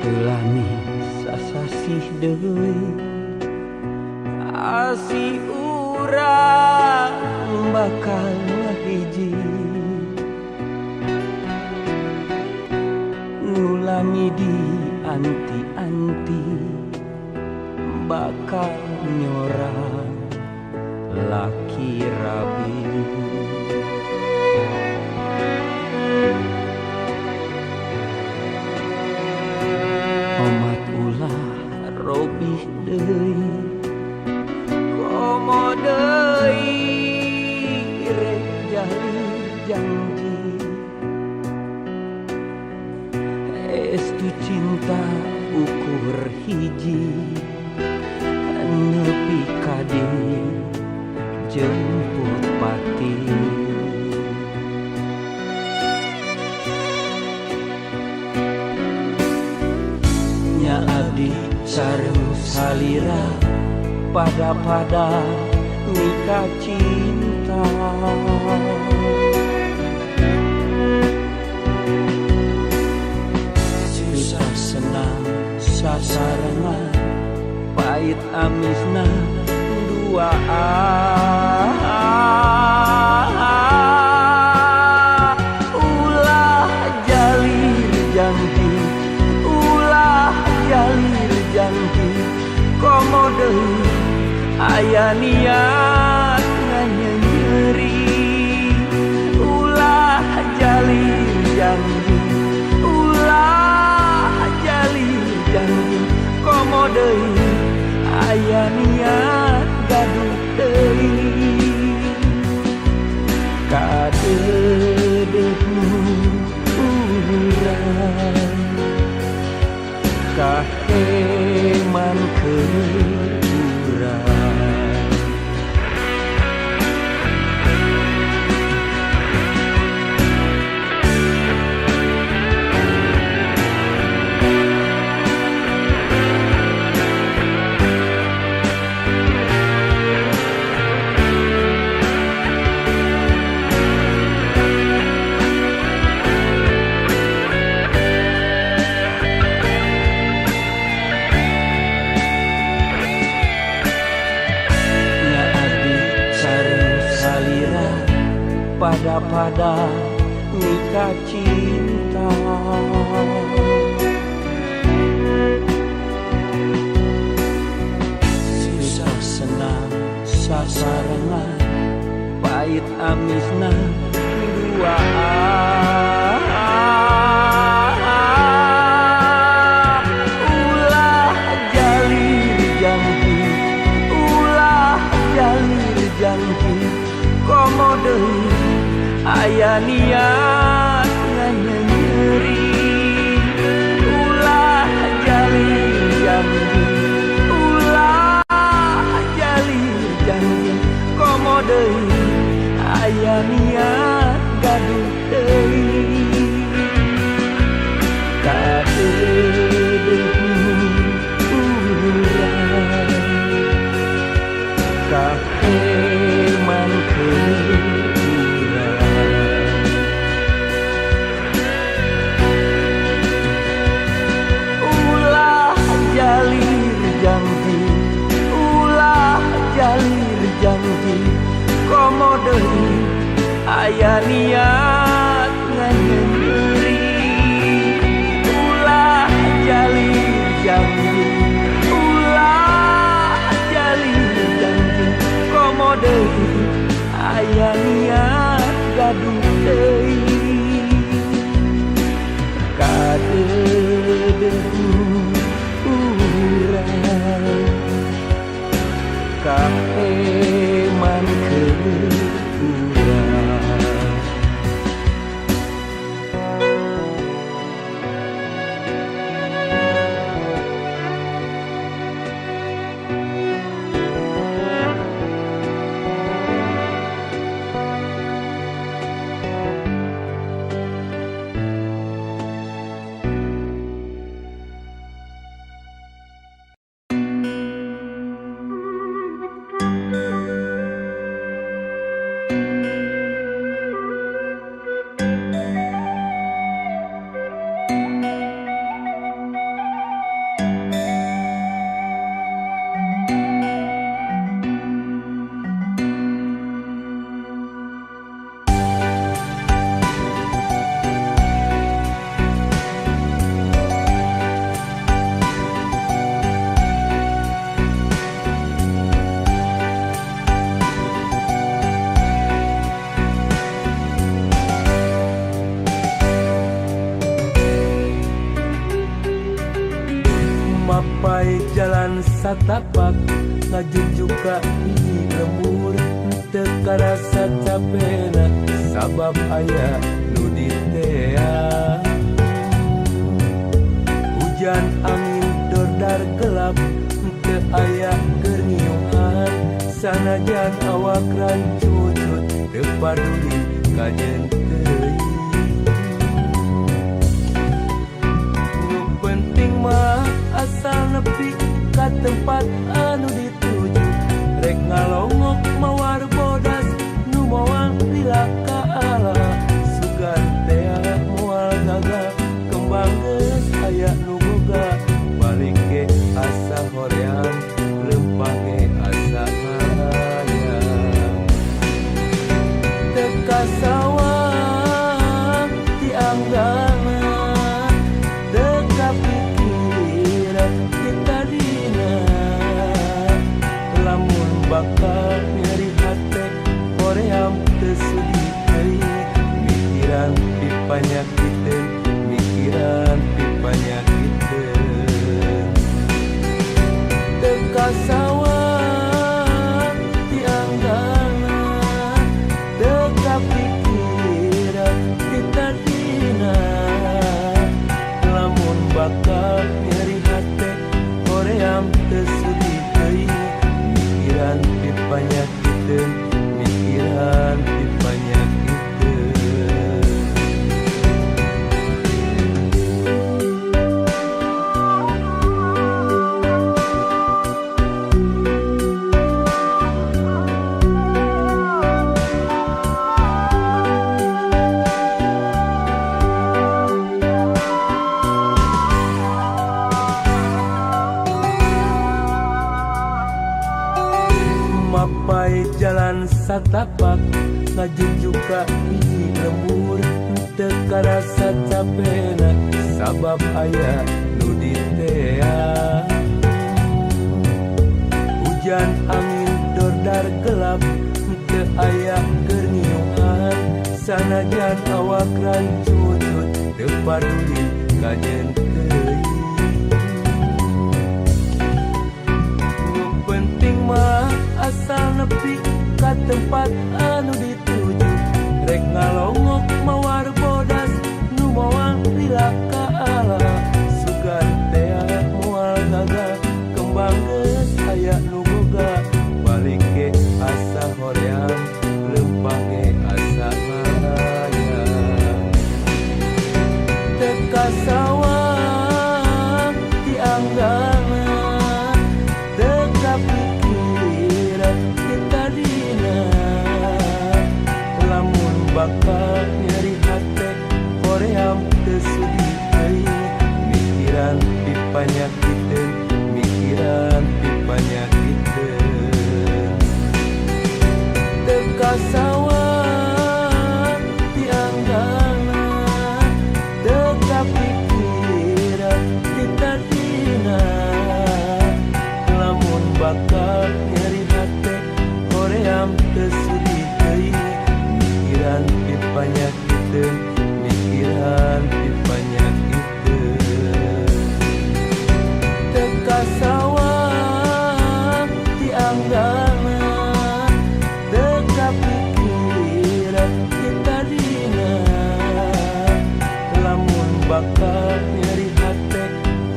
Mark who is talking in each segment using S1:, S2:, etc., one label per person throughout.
S1: Ulami sasasih deui asi urang bakal hiji nulami di anti-anti bakal nyorang laki rabi. Omat ulah robih deui komo deui rek jalur janji estu cinta ukur hiji nepi kadi jemput pati. Nya abdi sareng salira pada nikah cinta. Susah senang sasarangan pahit amisna duaan. Ulah jalir janji, ulah jalir janji, komo deui aya niat nganyeri. Ulah jalir janji, ulah jalir janji, komo deui aya niat gaduh deui. Kadeudeuk urang kaheman keurang. Pada nikah cinta. Susah senang sasarangan pahit amisna duaan. Ulah jalir janji, ulah jalir janji, komo deui aya niat nganyeri. Ulah jalir janji, ulah jalir janji, komo deui aya niat gaduh deui. Kadeudeuk urang kaheman keurang. Jalir janji, komo deui aya niat nganyeri. Ulah jalir janji, ulah jalir janji, komo deui aya niat gaduh deui. Kadeudeuk urang kaheman keurang. juga hiji lembur teu karasa capena sabab aya nu ditea. Hujan angin dordar gelap teu aya keur ngiuhan sanajan awak rancut teu paduli kajen teuing. Nu penting mah asal nepi ka tempat anu dituju rek ngalongok mawar bodas nu moal lila ka Allah sugan tea moal gagal kembang geus aya nu boga balik ke asa hoream lempang ge asa hayang teu kasawang tianggana teu kapikiran kita dina lamun bakal nyeri hate hoream teu sudi teuing mikiran dipanyakiteun mikiran dipanyakiteun teu kasawang tianggana teu kapikiran kita dina lamun bakal nyeri hate hoream teu sudi teuing mikiran dipanyakiteun mikiran dipanyakiteun. Mapai jalan satapak ngajujuk ka hiji lembur teu karasa capena sabab aya nu ditea. Hujan angin dordar gelap teu aya keur ngiuhan sanajan awak rancut teu paduli kajen teuing. Nu penting mah asal nepi ka tempat anu dituju rek ngalongok mawar bodas nu moal lila ka Allah sugan tea moal gagal kembang geus aya nu boga balik ke asa hoream lempang ge asa hayang teu kasawang tianggana teu kapikiran kita dina lamun bakal nyeri hate hoream teu sudi teuing mikiran dipanyakiteun mikiran dipanyakiteun teu kasawang tianggana teu kapikiran kita dina lamun bakal nyeri hate hoream teu sudi teuing mikiran dipanyakiteun mikiran dipanyakiteun teu kasawang tianggana teu kapikiran kita dina lamun bakal nyeri hate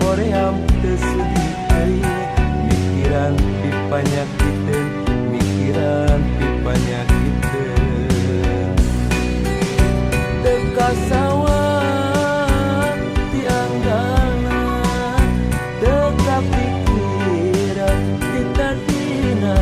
S1: hoream teu sudi teuing mikiran dipanyakiteun mikiran dipanyakiteun teu kasawang tianggana teu kapikiran kita dina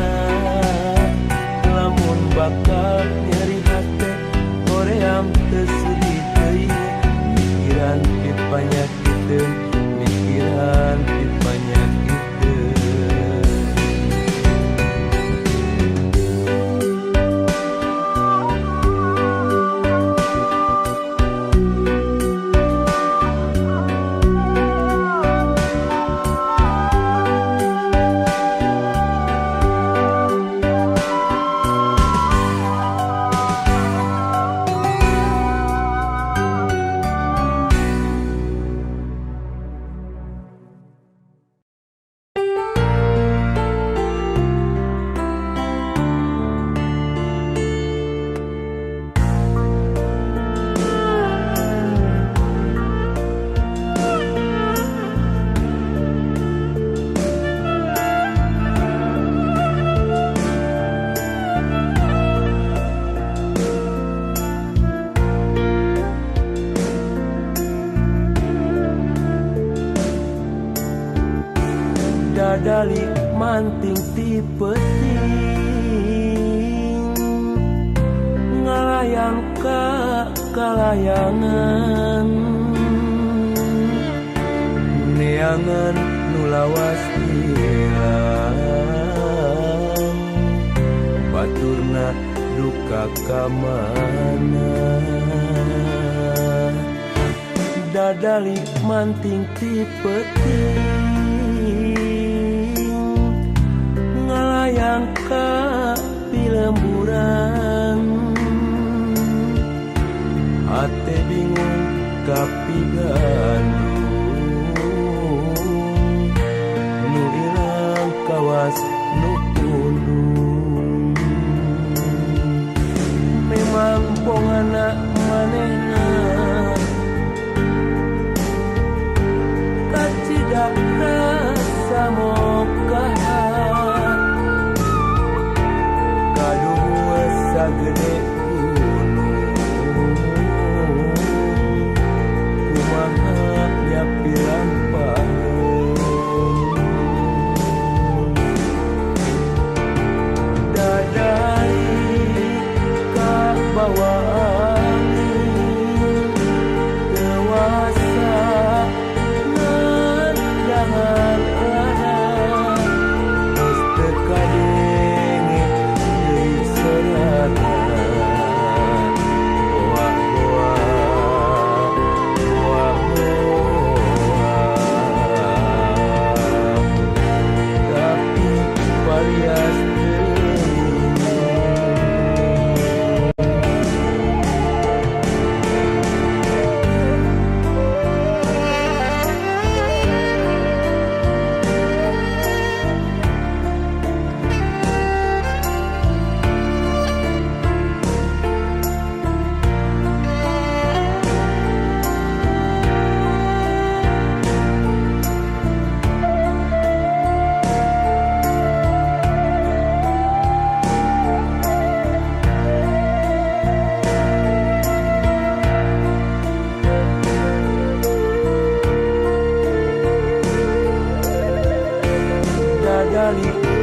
S1: manting ti peuting ngalayang ka kalayangan neangan nu lawas ilang baturna duka kamana dadali manting ti peuting ngalayang ka pilemburan ate bingung kapigandung nu ilang kawas nu pundung memang pongana manehna kacidak rasa mokaha kaduh sagede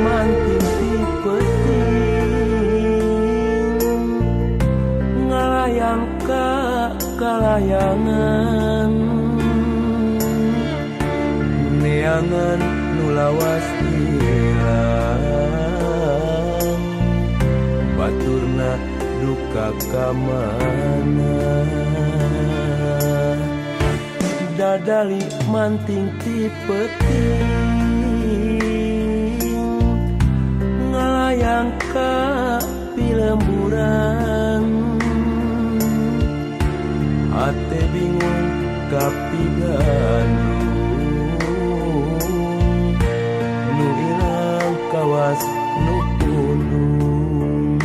S1: manting ti peuting ngalayang ka kalayangan neangan nu lawas ilang baturna duka kamana dadali manting ti peuting ngalayang ka pilemburan ate bingung kapigandung nu ilang kawas nu pundung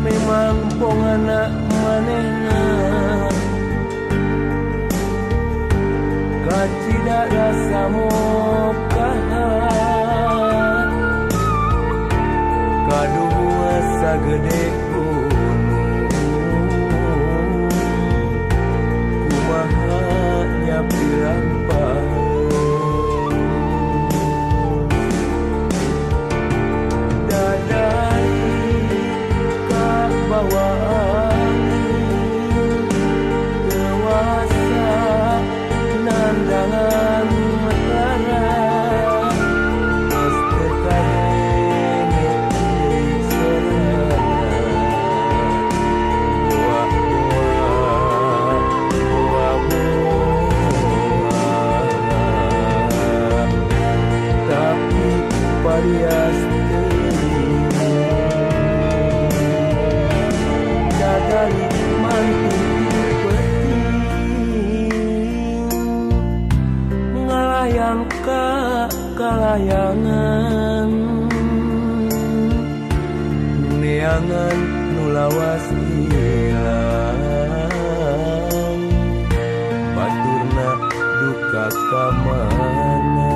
S1: memang pongana manehna kacida rasa mokaha kaduh sagede gunung kumaha nyapi lampah dadai ka bawaan dewasa nandangan metara varias dadali manting peuting ngalayang ka kalayangan neangan nu lawas ilang baturna duka kamana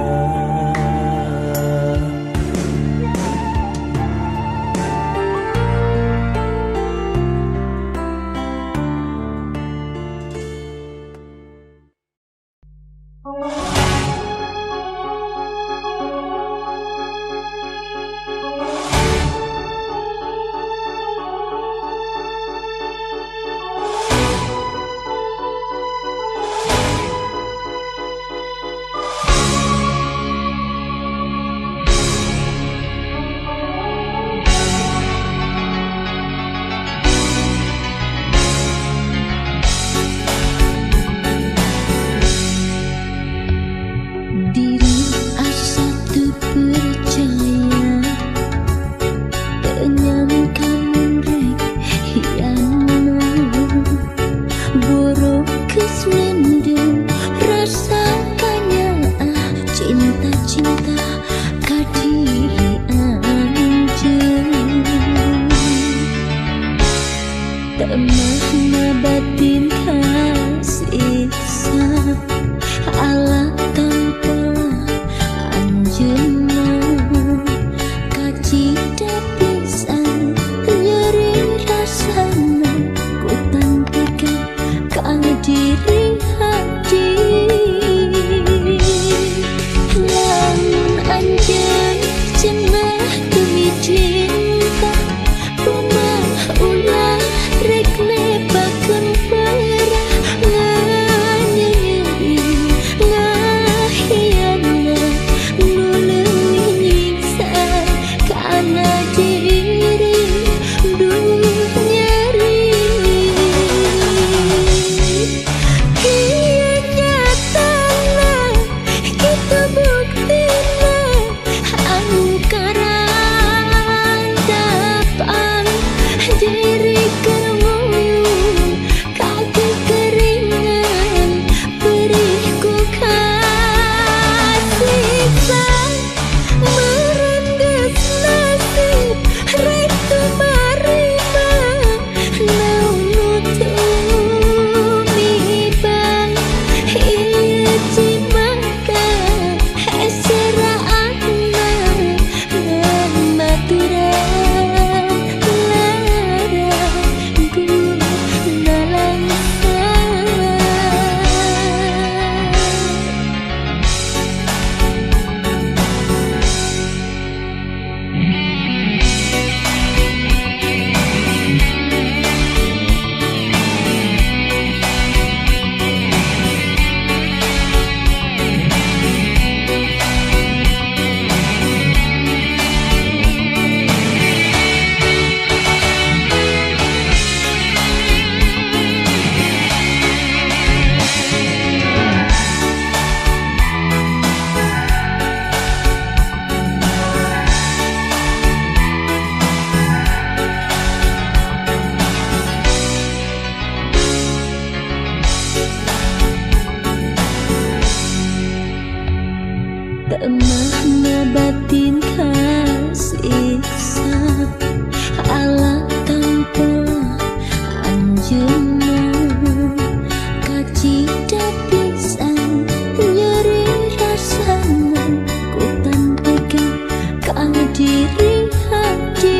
S2: diri hati.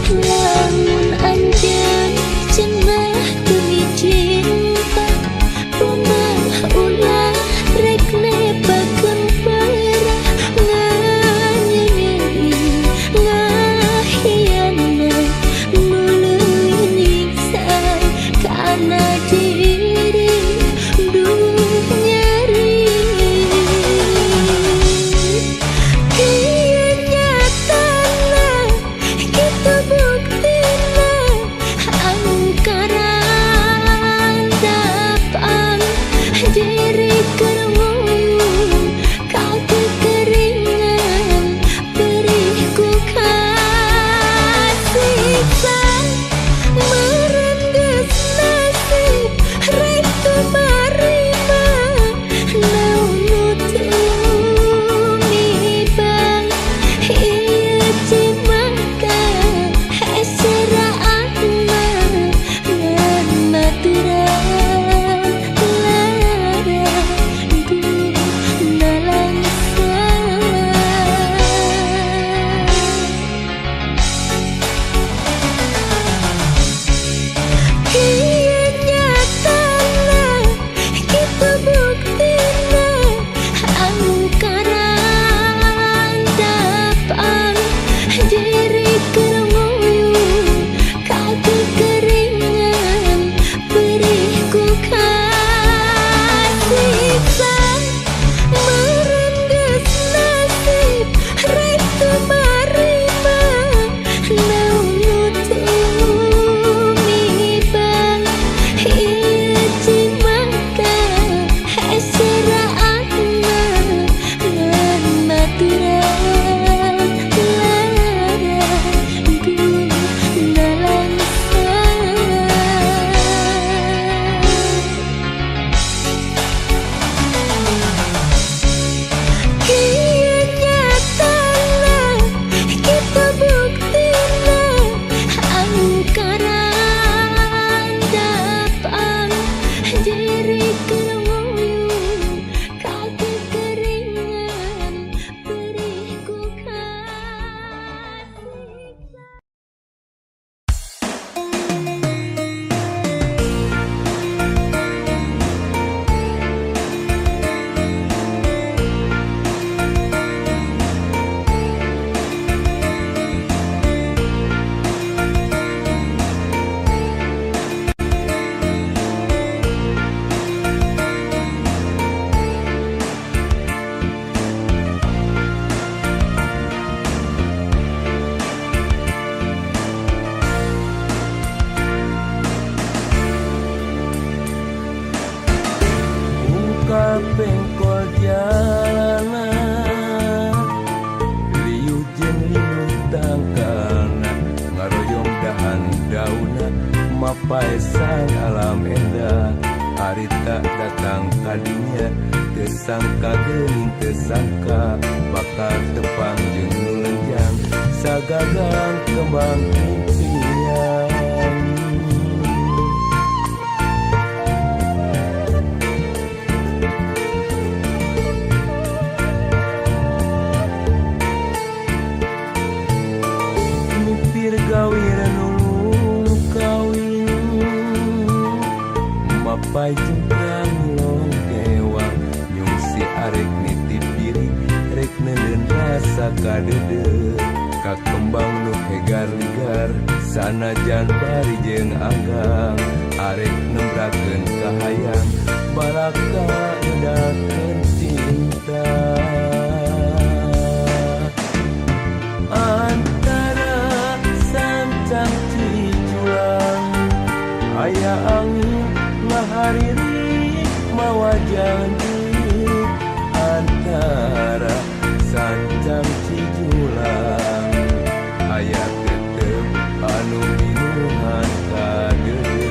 S2: Lamun anjeun cenah teu cinta, rumah ulah rek nepakeun perah nganyengeri ngahiana nuleuy nyiksa kana diri duh nyeri. Kieu nyatana kitu buktina anu karandapan diri keur nguyuh ka kekeringan perih ku kasiksa. Meureun geus nasib rek teu marima naon nu tumibang ieu cimaka eseraana ngan baturan lara duh nalangsa. Kieu nyatana kitu buktina anu karandapan diri keur nguyuh ka kekeringan perih ku kasiksa. Meureun geus nasib rek teu marima naon nu tumibang ieu cimaka eseraana ngan baturan lara duh nalangsa. Kieu nyatana kitu buktina anu karandapan diri keur nguyuh ka kekeringan perih ku kasiksa.
S1: Buka pengkol jalanan liu jeung linu tangkalna ngaroyong dahan dauna mapai sang alam endah. Harita datang kadinya tersangka geuning tersangka bakal tepang jeung nulenjang sagagang kembang impian. Mipir gawir nulung kawin mapai jengkrang long kewang nyung si arek nitip diri rek neuleun rasa kadeudeut ka kembang nu hegar ligar sanajan bari jeung anggang arek nembrakeun kahayang balaka ngeudakeun cinta. Antara sancang cijulang aya angin ngahariri mawa janji. Antara sancang cijulang aya tetep anu minuhan kadeudeut.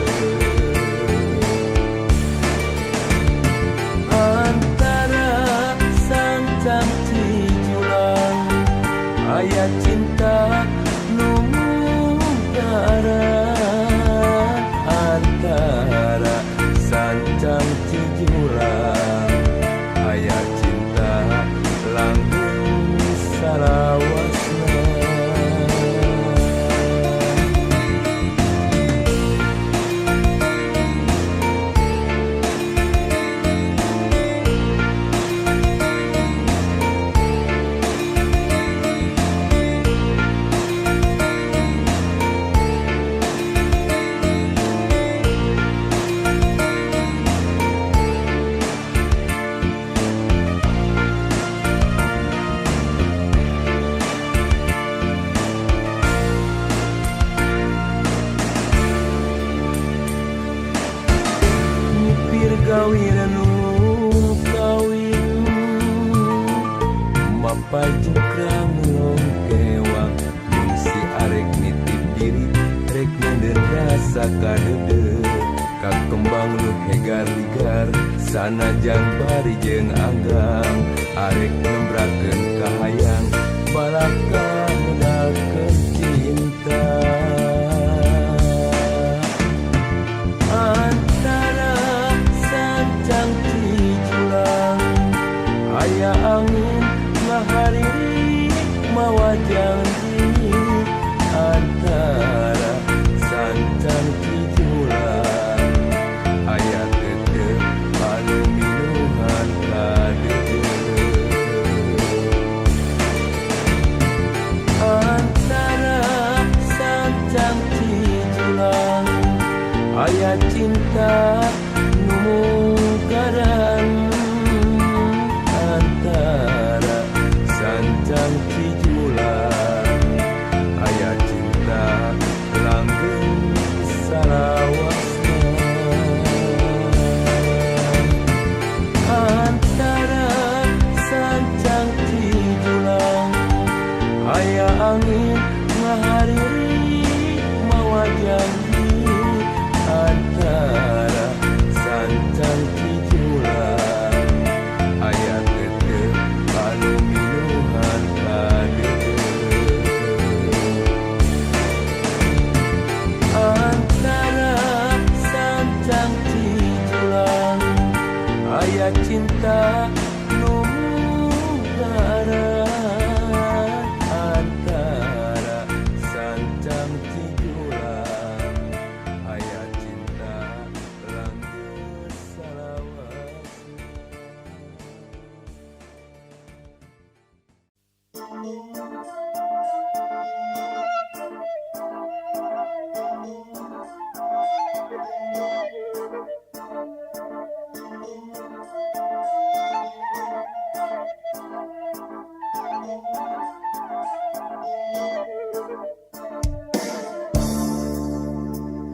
S1: Antara sancang cijulang aya cinta nu mungkaran. Antara sancang cijulang aya cinta langgeng papai jengkrang longkewang si arek nitip diri rek nanden rasa kadede kakembang lu hegar ligar sanajan bari jeung anggang arek nembrakeun kahayang balaka modalkeun cinta antara sancang tijulang aya angin ngahariri mawa janji antara sancang tijulang aya tetep anu minuhan kadede antara sancang tijulang aya cinta nu mugaran antara sancang tijulang aya cinta langgeng salawasna antara sancang tijulang aya angin ngahariri mawa janji antara sancang tijulang aya tetep anu minuhan kadede antara sancang tijulang aya cinta nu mugaran antara sancang tijulang aya cinta langgeng salawasna.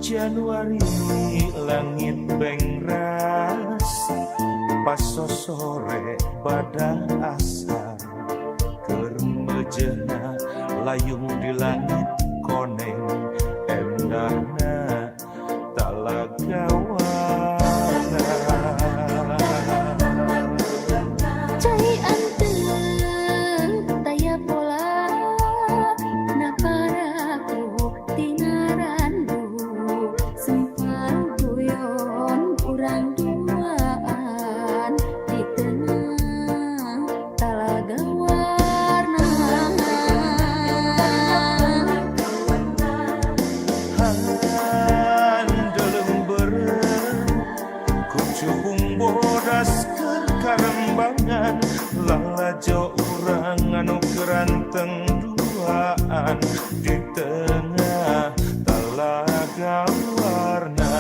S3: Januari langit bengras pas sore badan asar keur mejena layung di langit koneng endahna talagawana
S2: Cai anteng taya pola naparaku tinarandu sempal guyon urang duaan di tengah talaga warna
S3: handeleng beureum kucubung bodas keur karembangan lalajo urang anu keranteng duaan di tengah talaga warna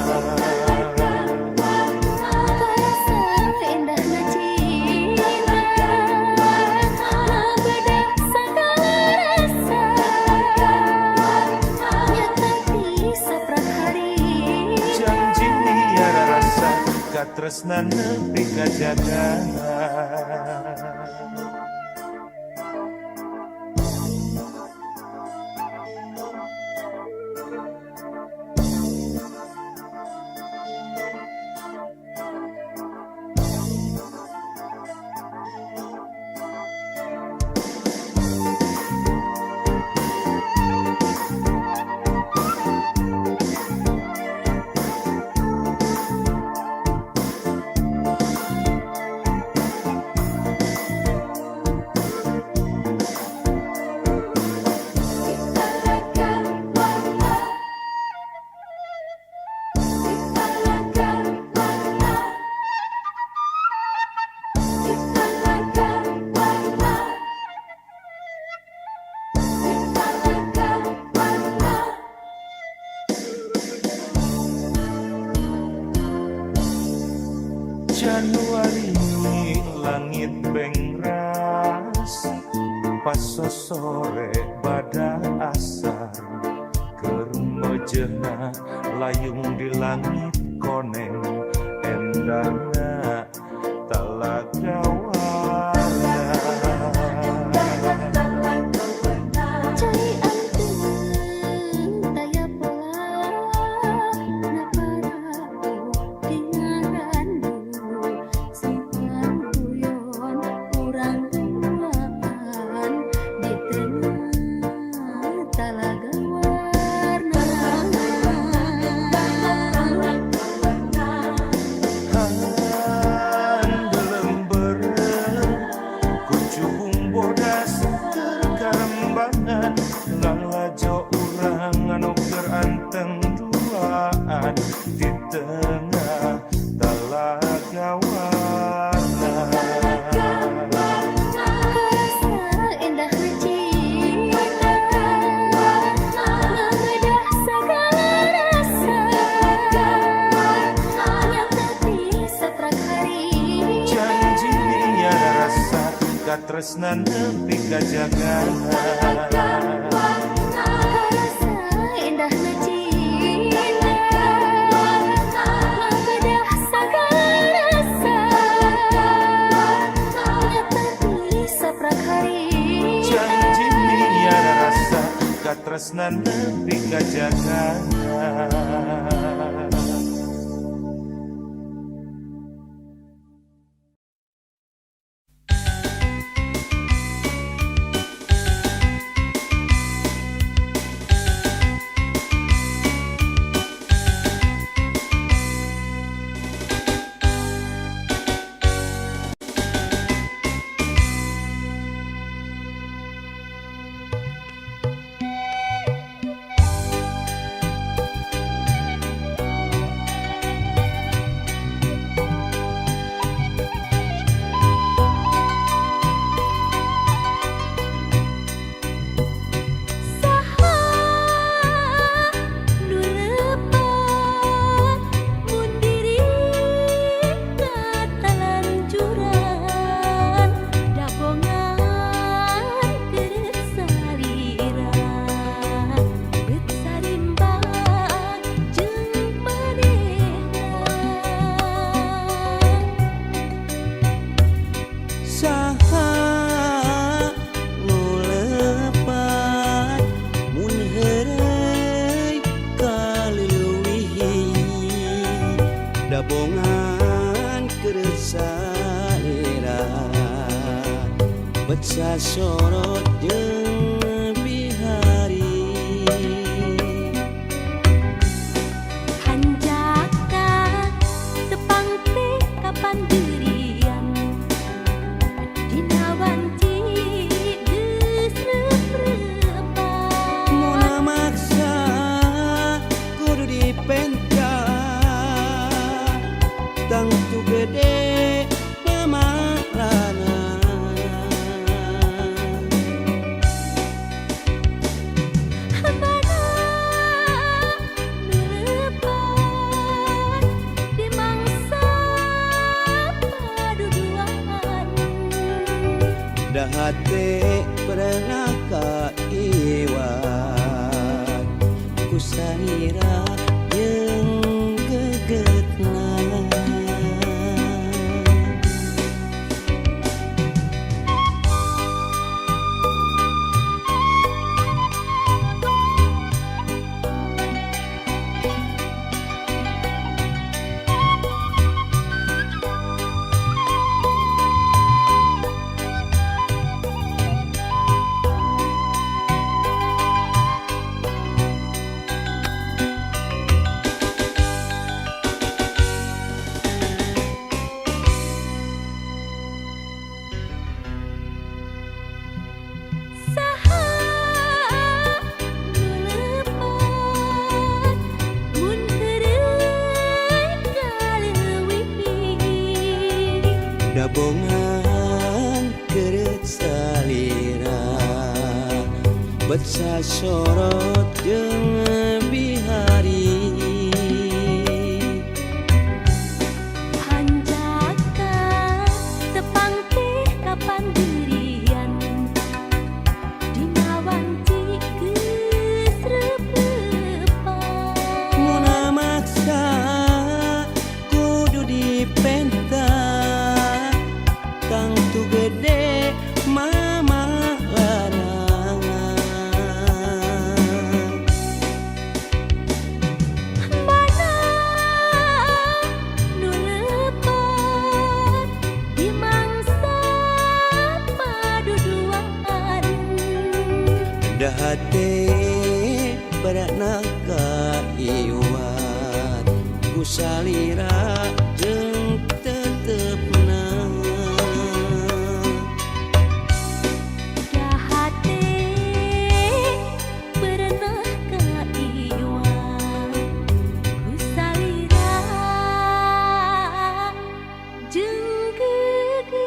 S2: karasa indahna cinta ngabeda sagala rasa nyata di saprak hari
S3: janji niara rasa katresnan nepi ka jagat Januari langit bengras pas sore badan asar keur mejena layung di langit koneng endahna talaga warna katresnan nepi ka jagat
S2: Karasa indahna cinta Mangkedah sagala rasa Ngatati saprakari
S3: janji miara rasa katresnan nepi ka jagat
S2: Saha nu leupat mun diri katalanjuran dabongan keur salira beut sarimbang jeung manehna
S4: Saha nu lepat mun heureuy kaleuwihi dabongan keur saera bet sasorot jeung bihari
S2: Hanjaka tepang teh kapan dirian Dina wanci geus reup-reupan
S4: Muna maksa kudu dipenta tangtu gede pamalana
S2: Mana nu leupat di mangsa paduduan
S4: dahate pernah kaiwat ku saira jeung gegetna
S2: Saha nu leupat mun heureuy kaleuwihi
S4: dabongan keur salira bet sasorot jeung bihari
S2: Hanjaka tepang teh kapan dirian Dina wanci geus reup-reupan
S4: Muna maksa kudu dipenta tangtu gede mamalana
S2: Mana nu leupat di mangsa paduduan
S4: dahate beratna kaiwat ku salira jeung tetepna
S2: Dahate berenah kaiwat ku salira jeung gegetna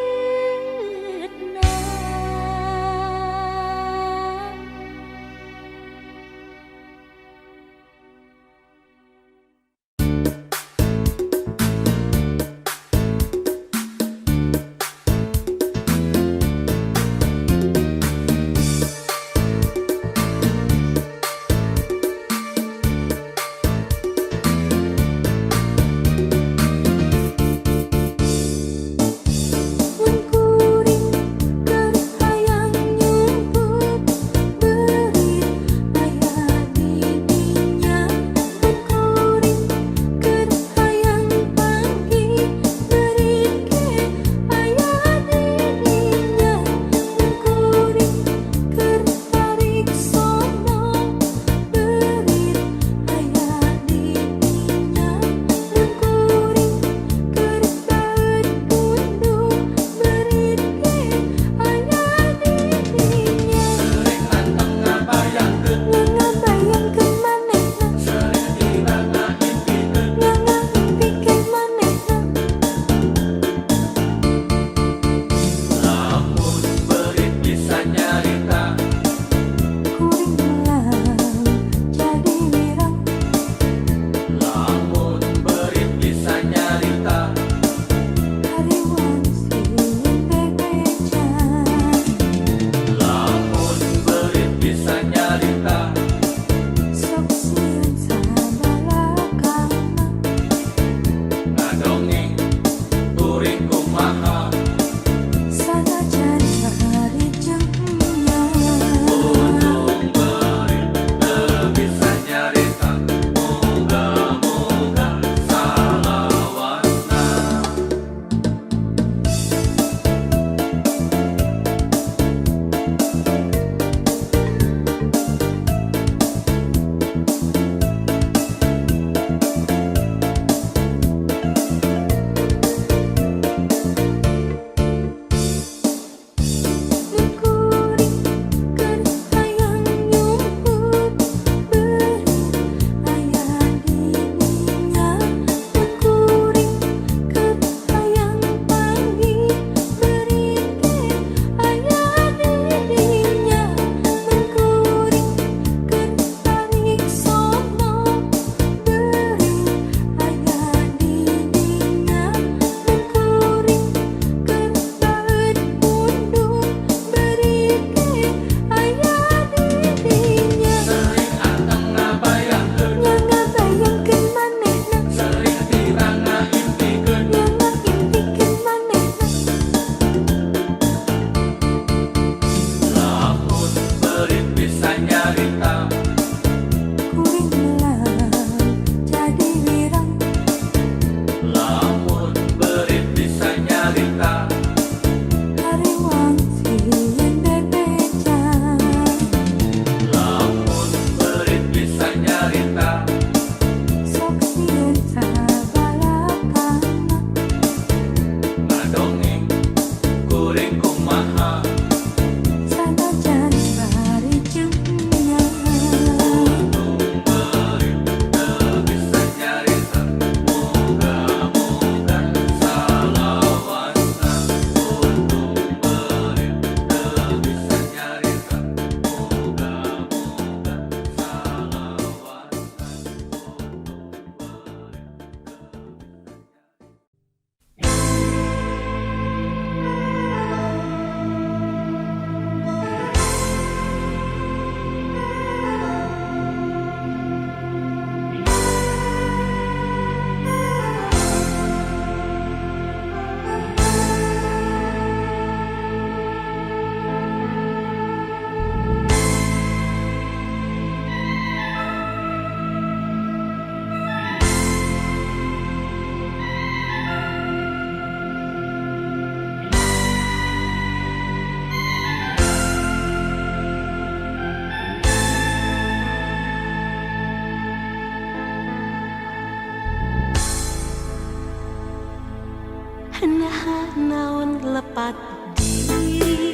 S2: naon lepat diri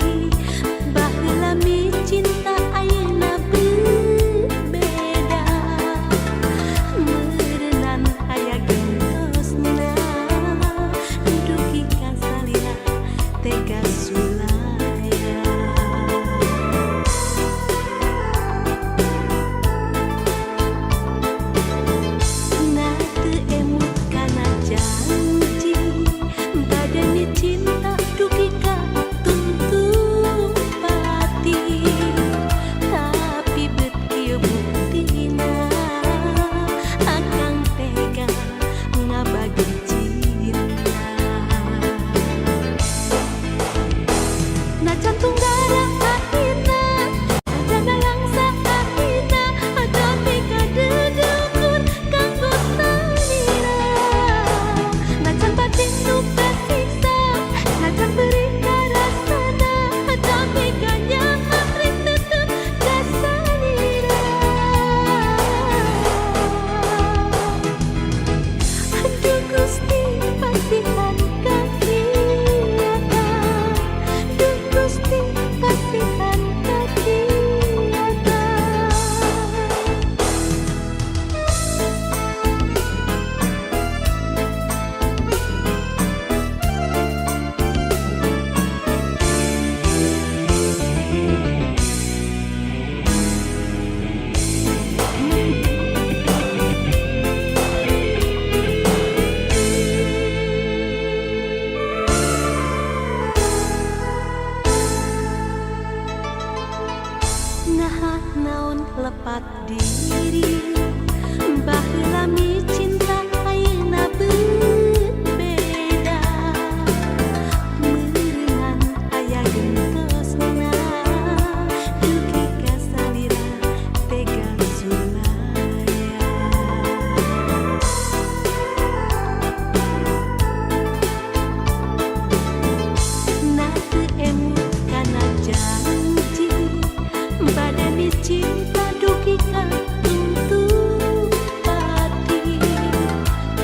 S2: baheula mi cinta ayeuna berbeda meureunnan aya gentosna dugi ka salira tega sulaya na teu emut kana janji badani cinta dugi ka tuntung pati tapi bet kieu buktina akang tega ngabagi cinta na jantung darah akhirna na langsa akhirna tapi kadedekur kanggo salira na can batin nu kasiksa na can beri karasana tapi kanyahan rek tetep kasalira aduh Gusti pasihan kakiatan duh Gusti pasihan kakiatan Nah naon lepat diri baheula mi cinta ayeuna berbeda meureunnan aya gentosna dugi ka salira tega sulaya na teu emut kana janji badani cinta dugi ka tuntung pati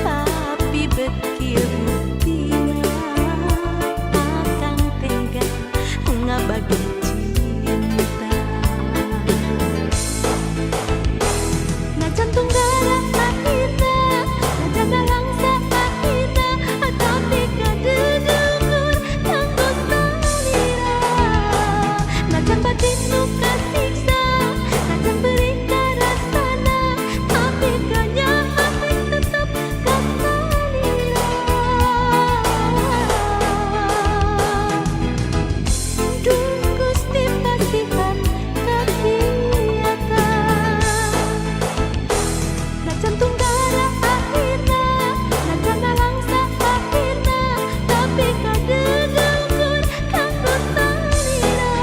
S2: tapi bet kieu buktina akang tega ngabagi cinta na jantung darah akhirna na jaga langsa akhirna tapi kadedekur kanggo salira na can batin nu kasiksa na can beri karasana tapi kanyahan rek tetep kasalira duh Gusti pasihan kakiatan na jantung darah akhirna na jaga langsa akhirna tapi kadedekur kanggo salira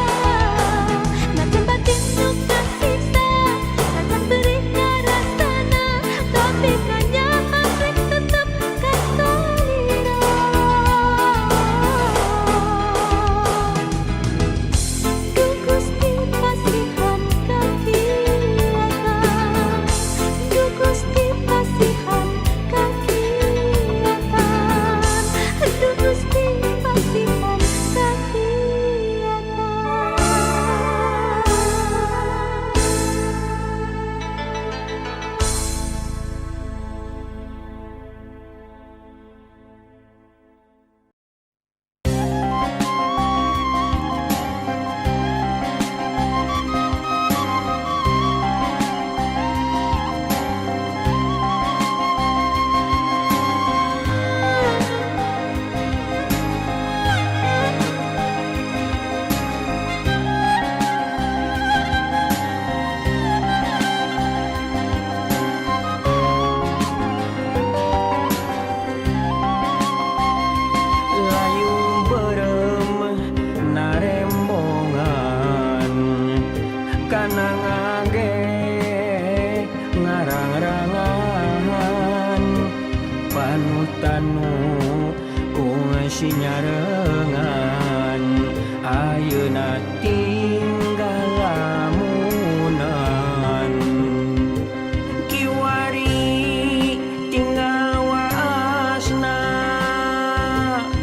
S2: na can batin nu kasiksa na can beri karasana tapi kanyahan rek tetep kasalira duh Gusti pasihan kakiatan duh Gusti pasihan kakiatan duh Gusti pasihan
S5: layu berem narembongan kana ngage ngarang-rangan panutanu sinyarengan ayeuna tinggal lamunan kiwari tinggal waasna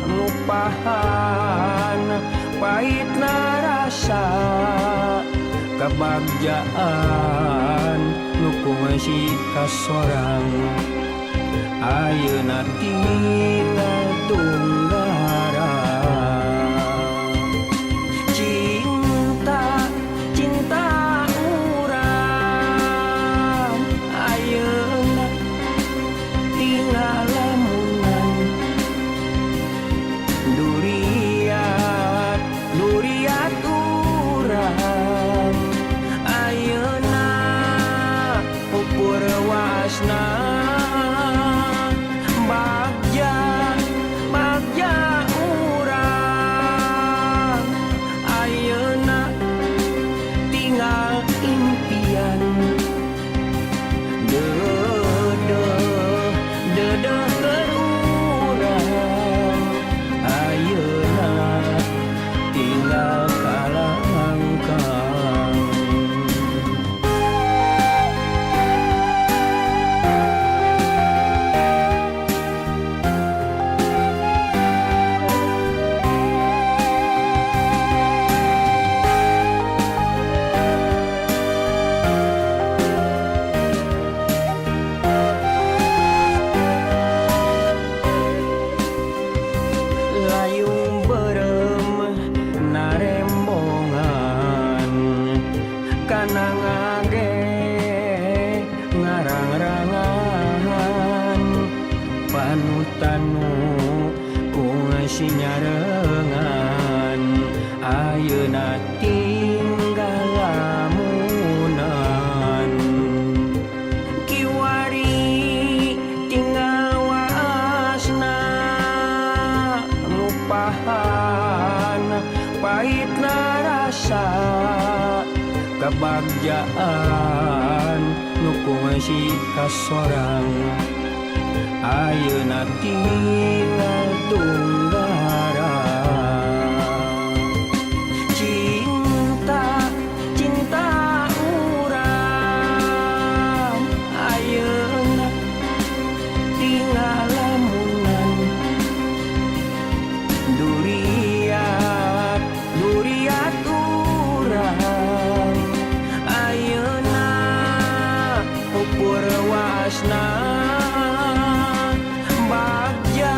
S5: ngupahan kebahagiaan nu masih kasorang ayeuna tinggal tunggara cinta cinta urang ayeuna tinggal lamunan duriat duriat urang ayeuna ukur wasna bagja bagja urang ayeuna tinggal impian dedeh kerurang ayeuna tinggal kalangkang. Layung berem narembongan kana ngage ngarang-rangan panutanu sinyarengan ayeuna tinggal lamunan kiwari tinggal waasna ngupahan pahitna rasa kebahagiaan nu masih kasorang ayeuna tinggal tunggara cinta cinta urang ayeuna tinggal lamunan duriat duriat urang ayeuna ukur wasna bagja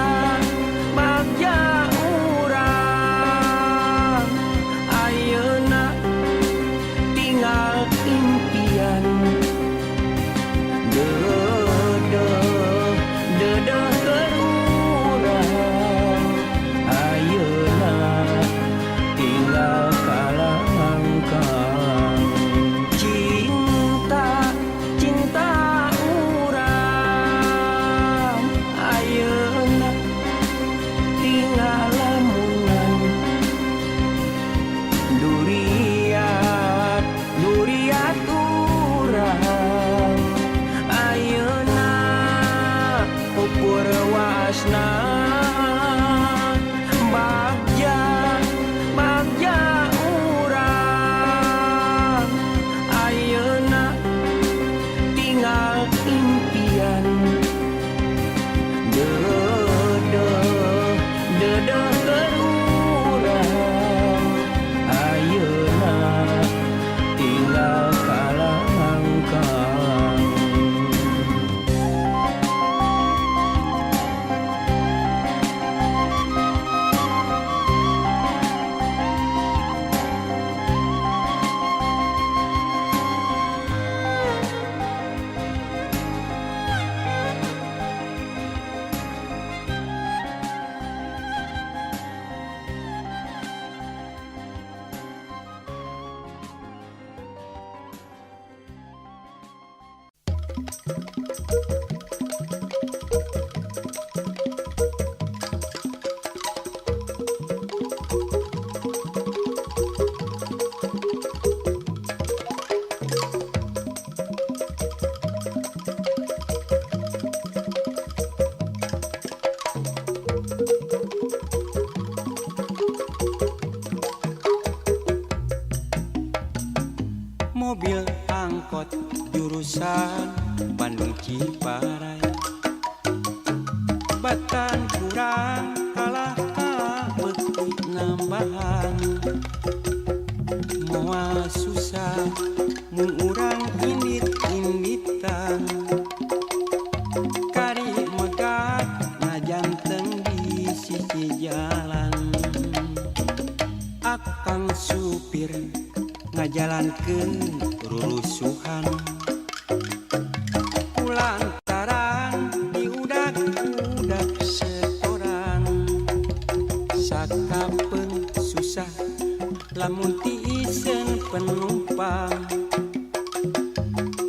S5: bagja urang ayeuna tinggal impian dedeh kerurang ayeuna tinggal kalangkang cinta cinta urang ayeuna tinggal lamunan duriat duriat urang ayeuna ukur wasna bagja bagja urang ayeuna tinggal impian dedeh kerurang ayeuna tinggal kalangkang.
S4: Mobil angkot jurusan Bandung Ciparai batan kurang kalah beuki nambahan moal susah mun urang indit-inditan kari megat ngajanteng di sisi jalan akang supir ngajalankeun rurusuhan kulantaran diudak-udak setoran sakapeung susah lamun tiisen penumpang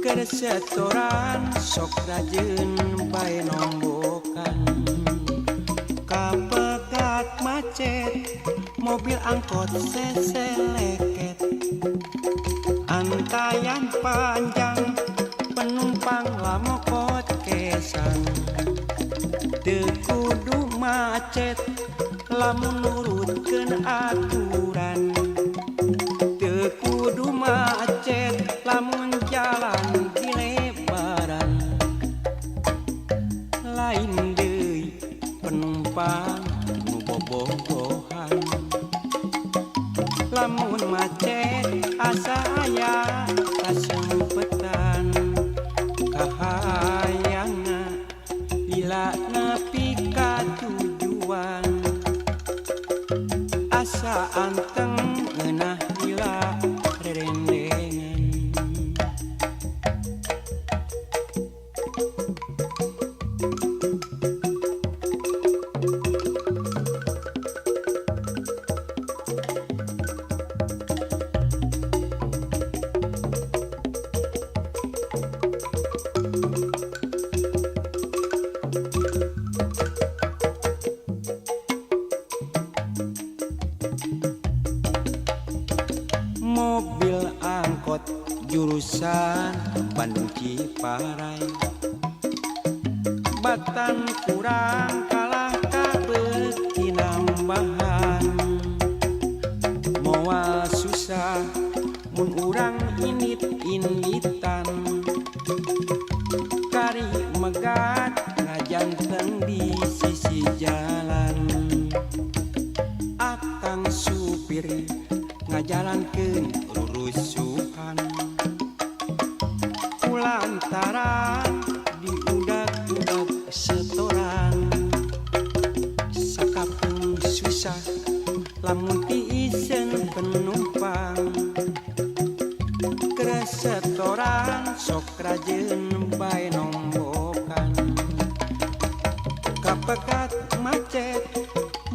S4: keur setoran sok rajeun bae nombokan kapegat macet mobil angkot seseleket antayan panjang penumpang lamokot kesan teu kudu macet lamun nurutkeun aturan teu kudu macet lamun jalan dilebaran lain deui penumpang nu bobogohan lamun macet asa aya kasempetan kahayangna lila nepi ka tujuan asa anteng ngeunah lila rerendengan mobil angkot jurusan Bandung Ciparai batan kurang kalah kabeuti nambahan moal susah mun urang indit-inditan kari megat ngajanteng di sisi jalan akang supir ngajalankeun rurusuhan kulantaran diudak-udak setoran sakapeung susah lamun tiisen penumpang keur setoran sok rajeun bae nombokan kapegat macet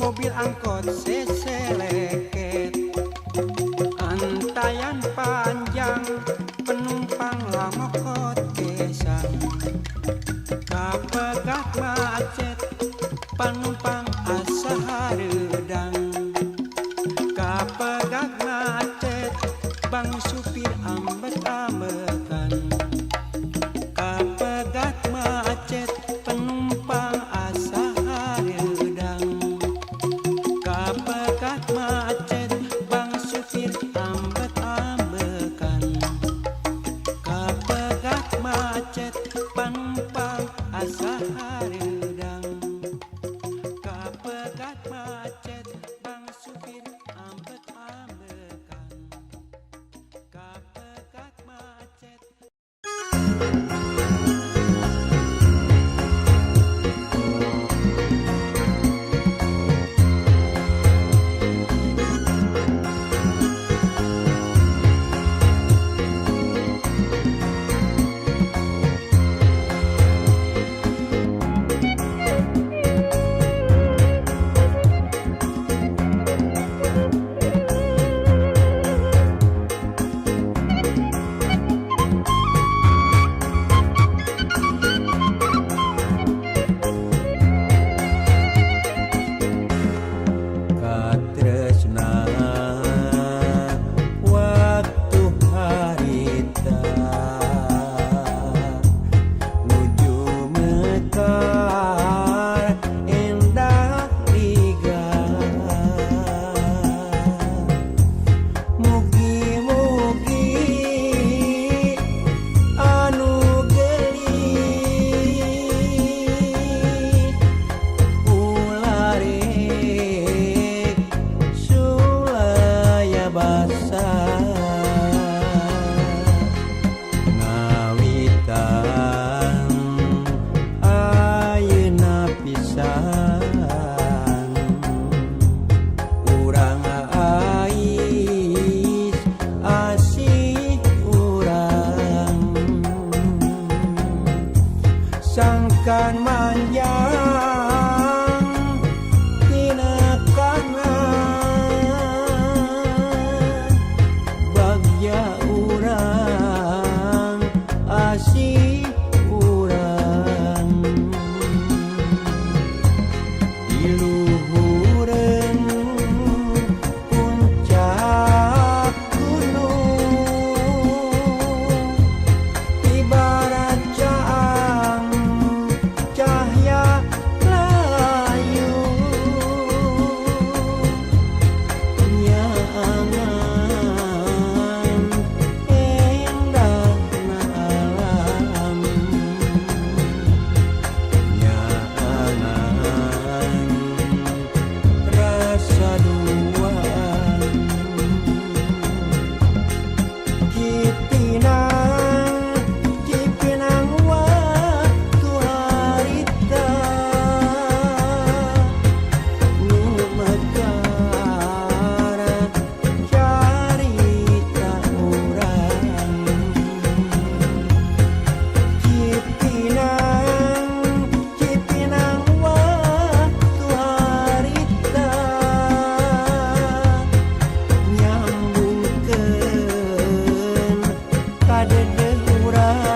S4: mobil angkot seseleket antayan panjang penumpang lamokot kesan kapegat macet penumpang asa hareudang kapegat macet bang supir ambet-ambekan kapegat macet penumpang asa hareudang kapegat macet bang supir ambet-ambekan kapegat macet penumpang asa hareudang kapegat macet bang supir ambet-ambekan kapegat macet.
S5: kadede urang.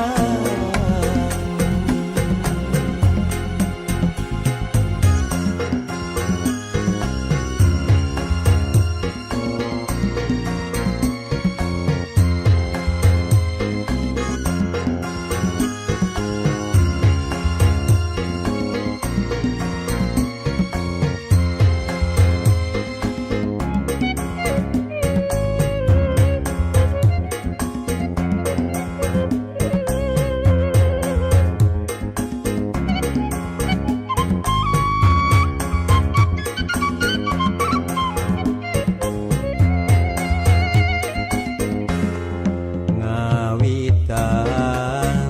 S5: Ngawitan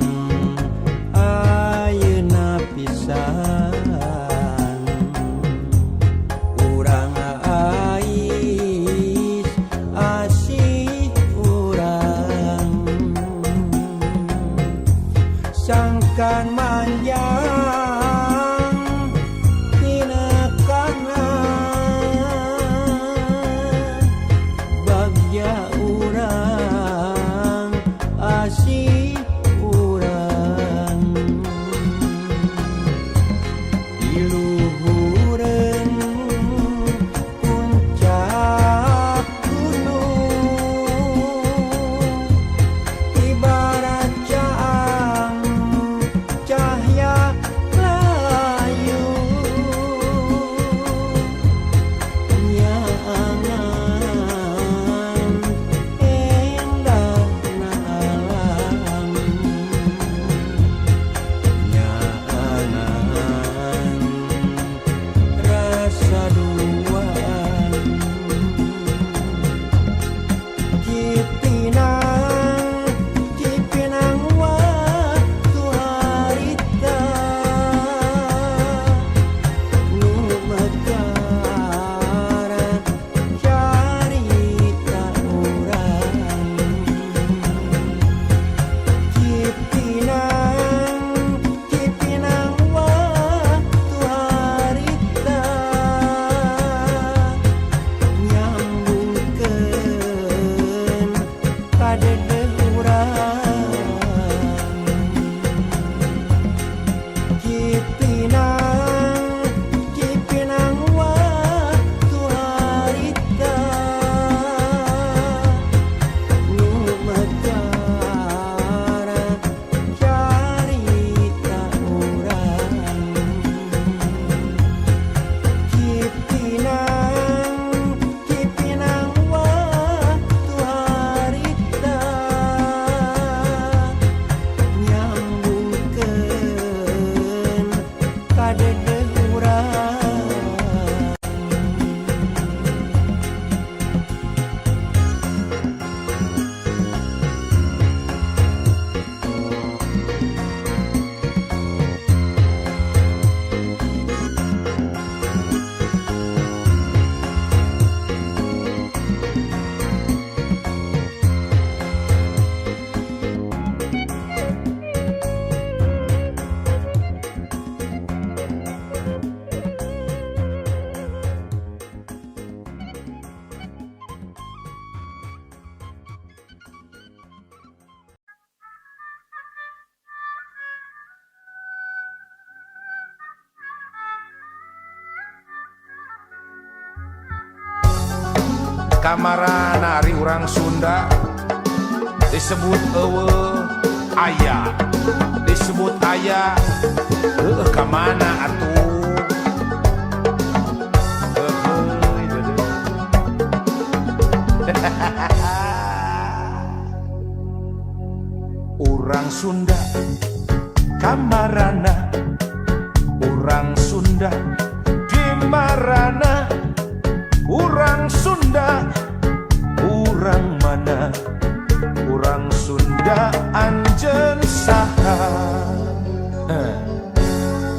S5: ayeuna pisan urang ais asih urang sangkan manjang tina kana bagja urang asih urang di luhureun puncak gunung ibarat caang cahya layu nyaangan endahna alam nyaangan rasa duaan Cipinang waktu harita nu mekara carita urang Cipinang waktu harita nyambungkeun kadede urang Cipinang waktu harita nu mekara carita urang Cipinang waktu harita nyambungkeun kadede urang
S3: Kamarana ari urang Sunda disebut eueuh aya disebut aya kamana atuh urang Sunda kamarana urang Sunda di marana urang Sunda urang mana urang Sunda anjeun saha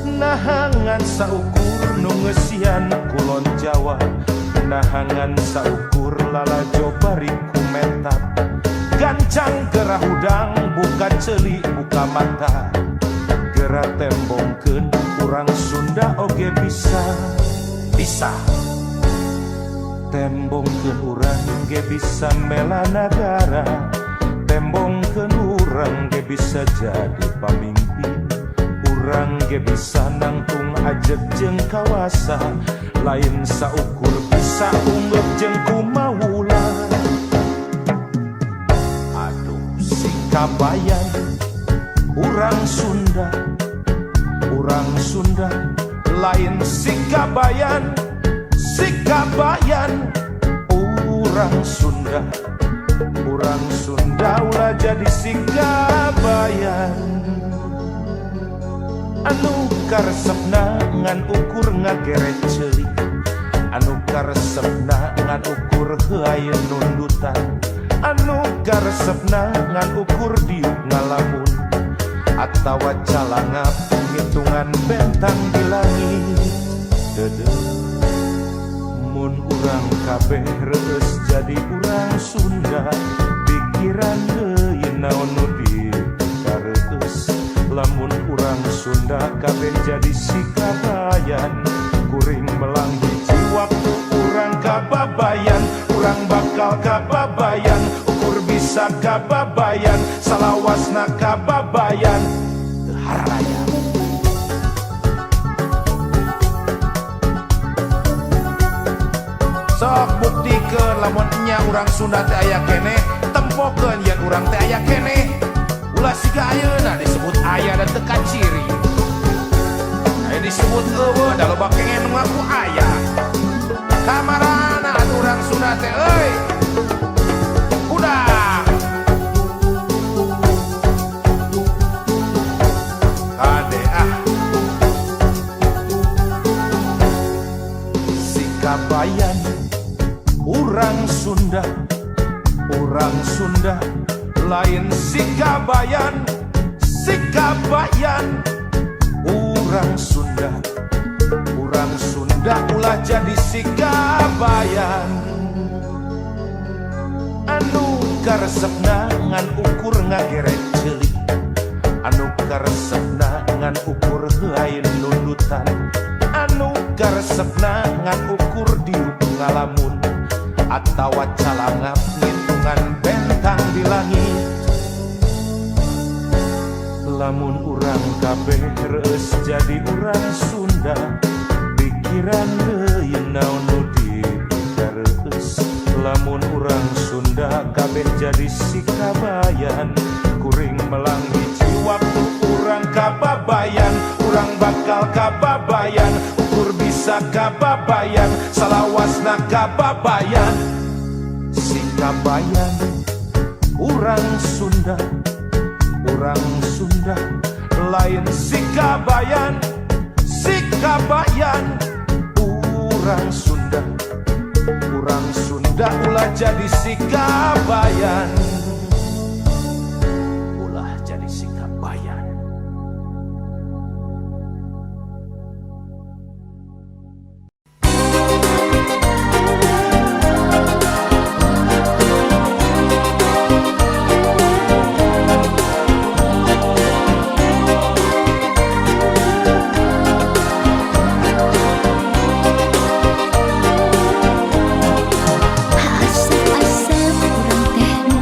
S3: nahangan saukur nu ngeusian kulon Jawa nahangan saukur lalajo bari kumentat gancang gerah udang buka celi buka mata gerah tembongkeun urang Sunda oge bisa tembongkeun urang ge bisa mela nagara tembongkeun bisa jadi pamimpin. Urang ge bisa nangtung ajeg jeung kawasa, lain saukur bisa unggul jeung kumaula. Aduh si kabayan urang Sunda, urang Sunda lain si kabayan, si kabayan urang Sunda, urang Sunda ulah jadi si kabayan. Anu karesepna ngan ukur ngageret ceulik, anu karesepna ngan ukur heuayeun nundutan, anu karesepna ngan ukur diuk ngalamun, atawa calangap ngitungan bentang di langit. Dedeh mun urang kabeh reueus jadi urang Sunda, pikiran deui naon nu dikareus. Lamun urang Sunda kabeh jadi si kabayan, kuring melang hiji waktu urang kababayan. Urang bakal kababayan, ukur bisa kababayan, salawasna kababayan teu haraya. Sok buktikeun lamun nya urang Sunda teh aya keneh, tempokeun yen urang teh aya keneh. Ulah siga ayeuna disebut aya dan teka ciri, aya disebut eueuh da loba kengen ngaku aya. Kamarana atuh urang Sunda teh euy, udah kade si kabayan urang Sunda, urang Sunda lain si kabayan, si kabayan urang Sunda, urang Sunda ulah jadi si kabayan. Anu karesepna ngan ukur ngageret ceulik, anu karesepna ngan ukur heuayeun nundutan, anu karesepna ngan ukur diuk ngalamun, atawa calangap ngitungan bentang di langit. Lamun urang kabeh reueus jadi urang Sunda, pikiran deui naon nu dikareus. Lamun urang Sunda kabeh jadi si kabayan, kuring melang hiji waktu urang kababayan. Urang bakal kababayan, ukur bisa kababayan, salawasna kababayan. Si kabayan urang Sunda, urang Sunda lain si kabayan, si kabayan urang Sunda, urang Sunda ulah jadi si kabayan, ulah jadi si kabayan.
S2: Asep-asep urang teh nu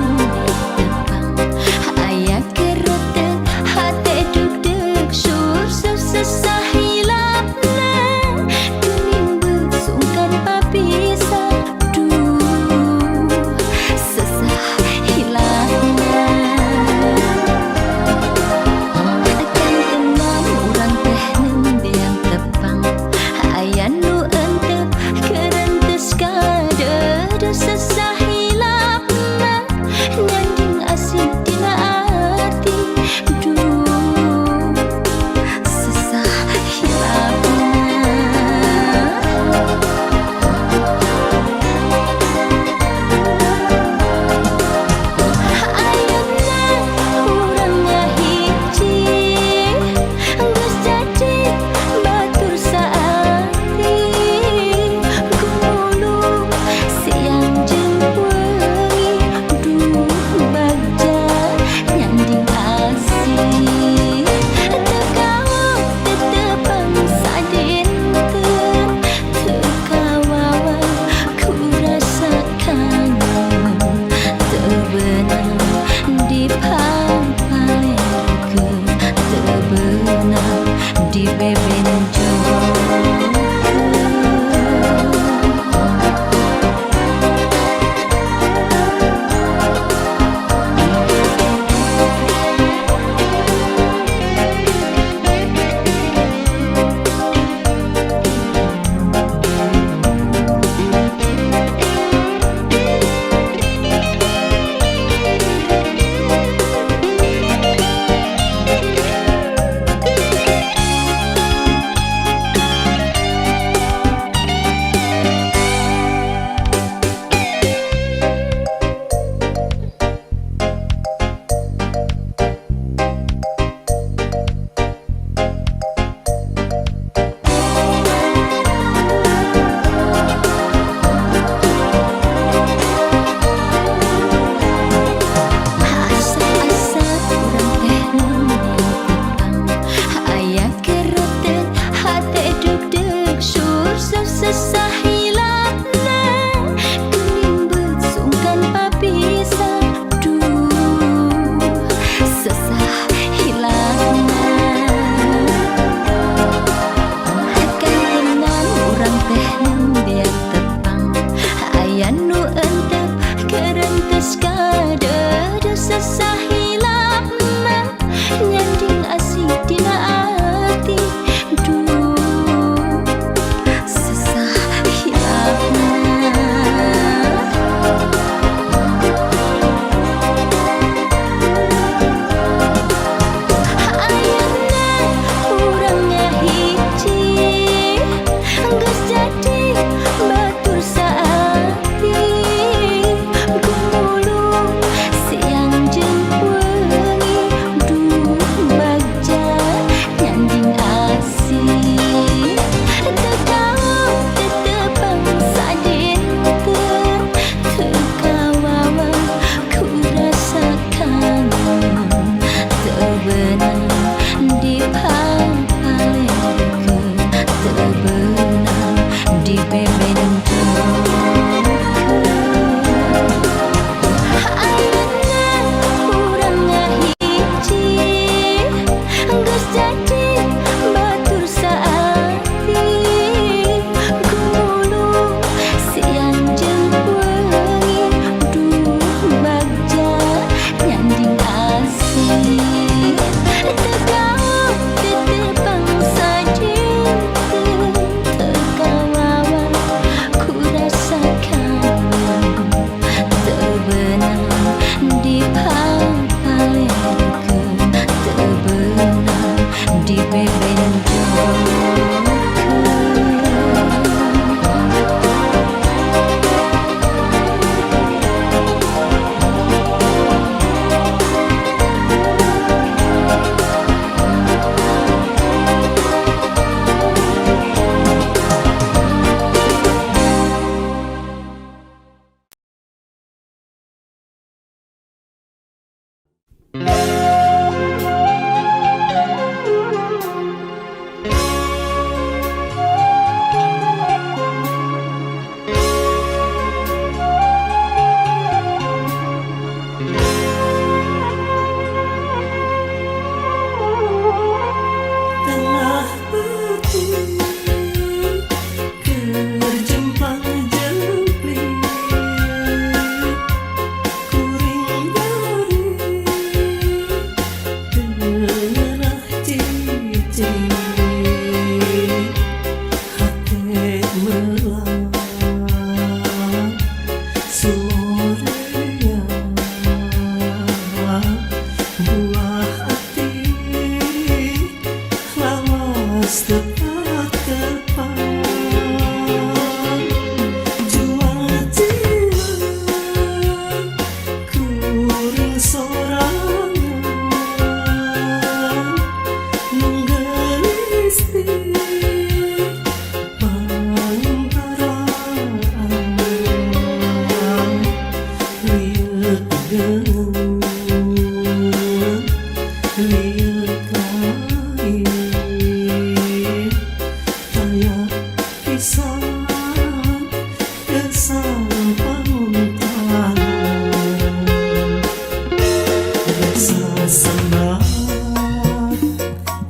S5: sambat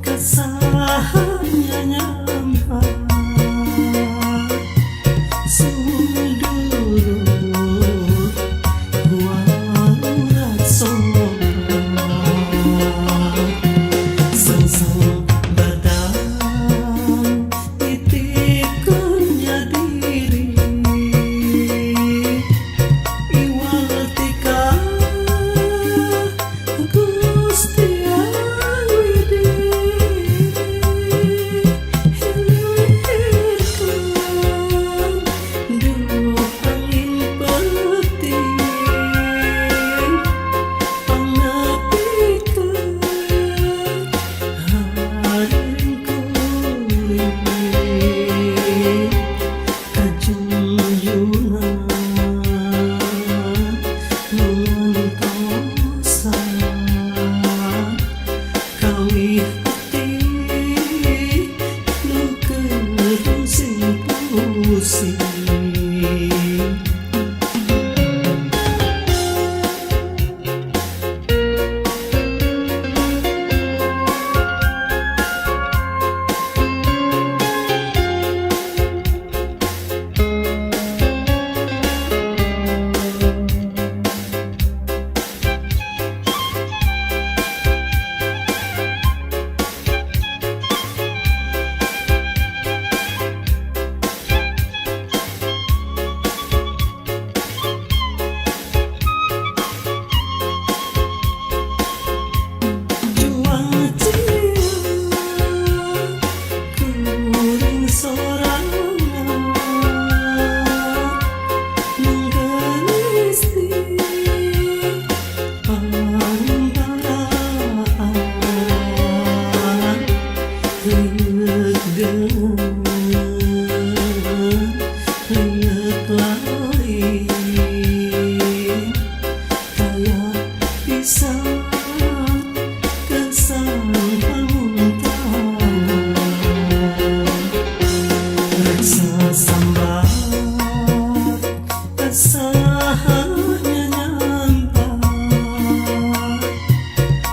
S5: kesahannya nyampak sudut warat sombong sang badan titipkannya diri iwal tika Gusti Awidi hilirkan duh angin peting pangatikeun haring kuring kajunjunan nuan kosan kawih putih nukeun sing pusing kuring sorangan menggelisti pambaraan riek dengan riek lain kayak pisang kesang pamuntan reksa sambat kesahannya nyampak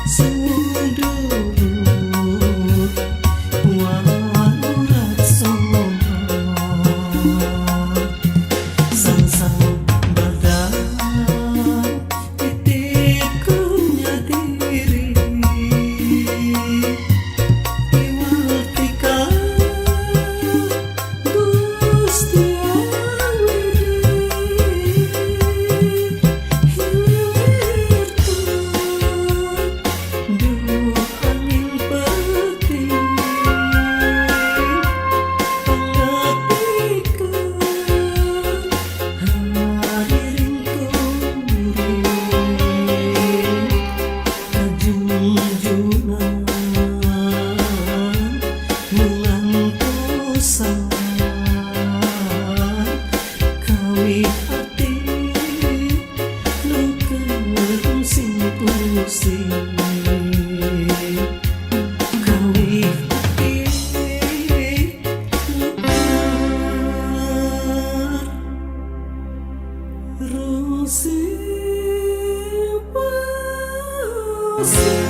S5: sudut warat sombong sang badan titipkannya diri iwal tika Gusti hilirkan duh angin peting pangatikeun hadiring kuring kajunjunan nuan kosan kawih hati nukeun sing pusing kawih hati nukeun sing pusing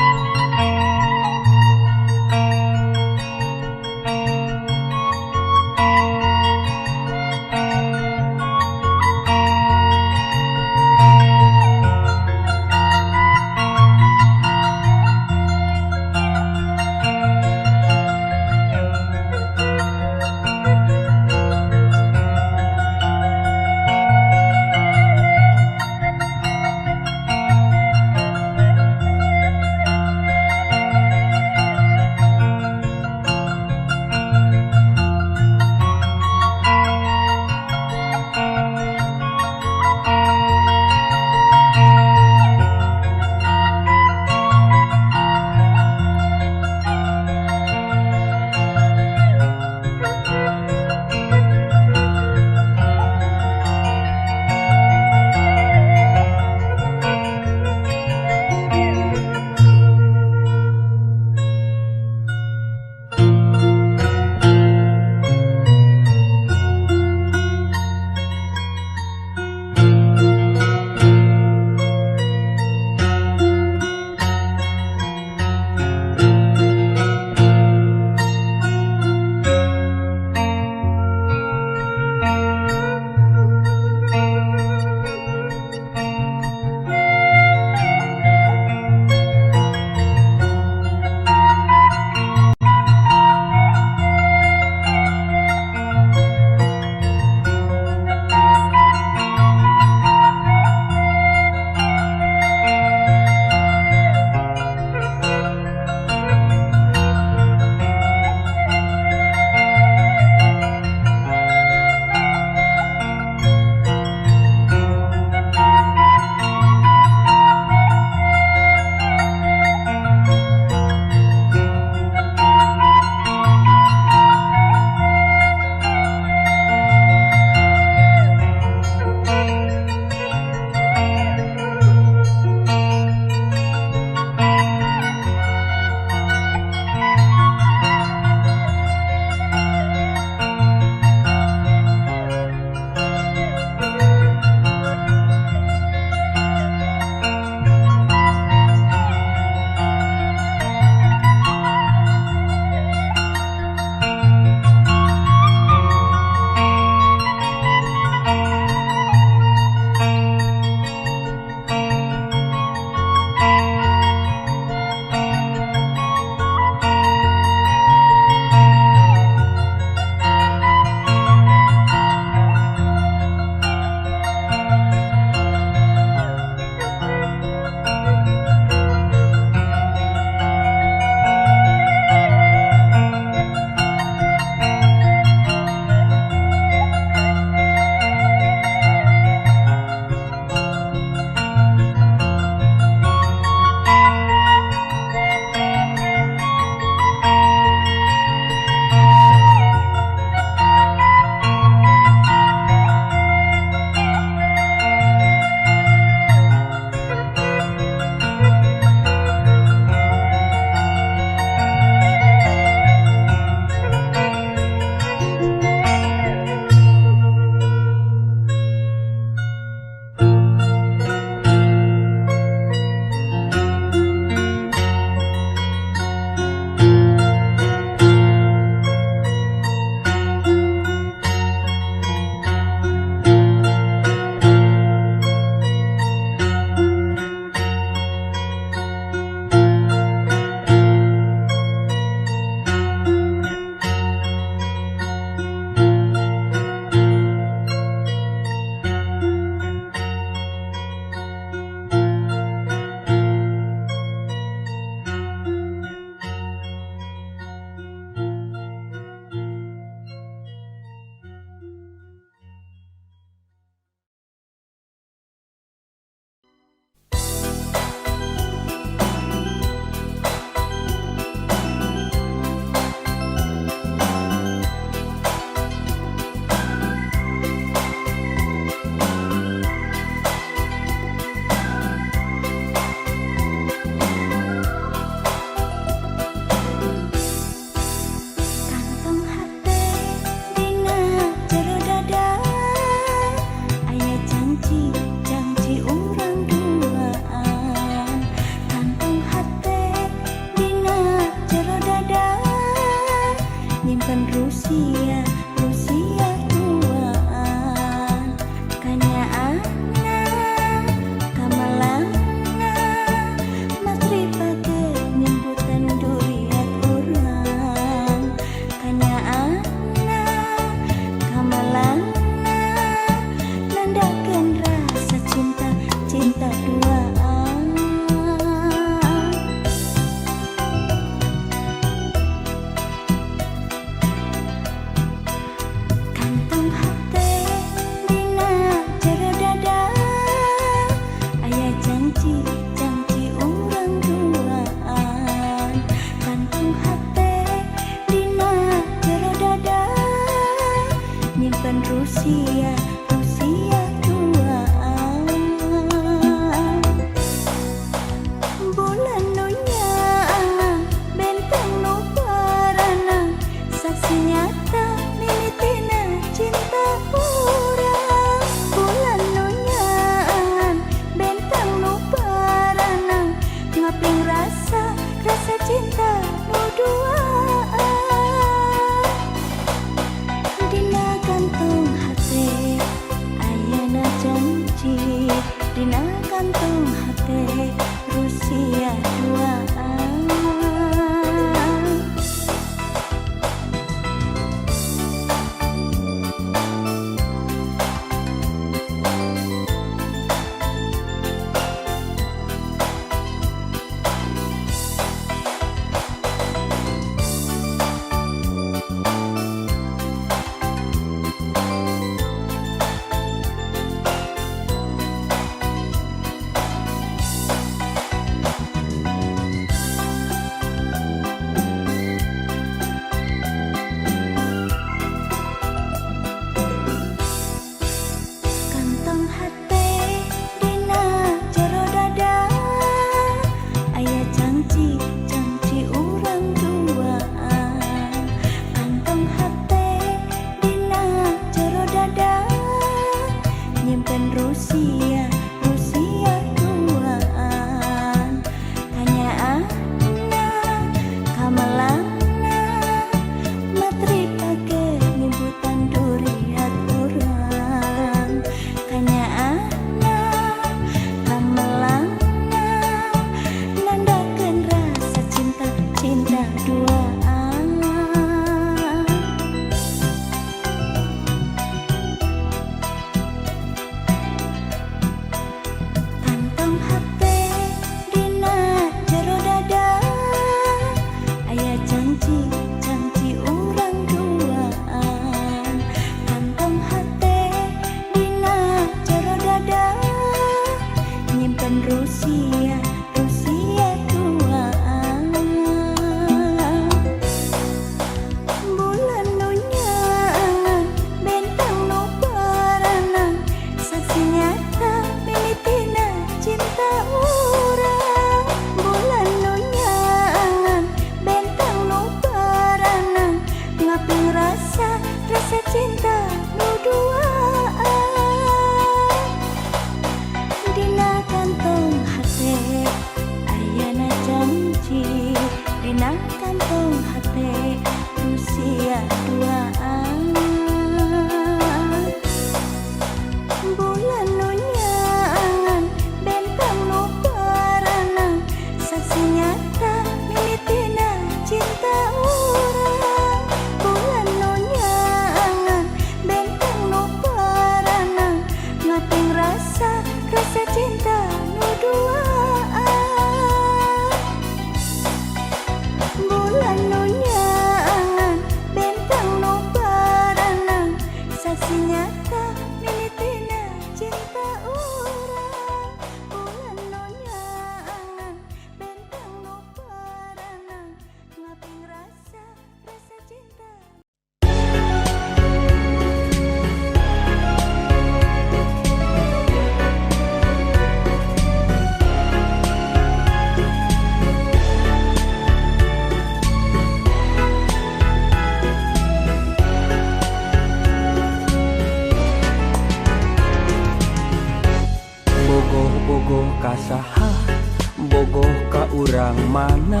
S1: bogoh ka urang mana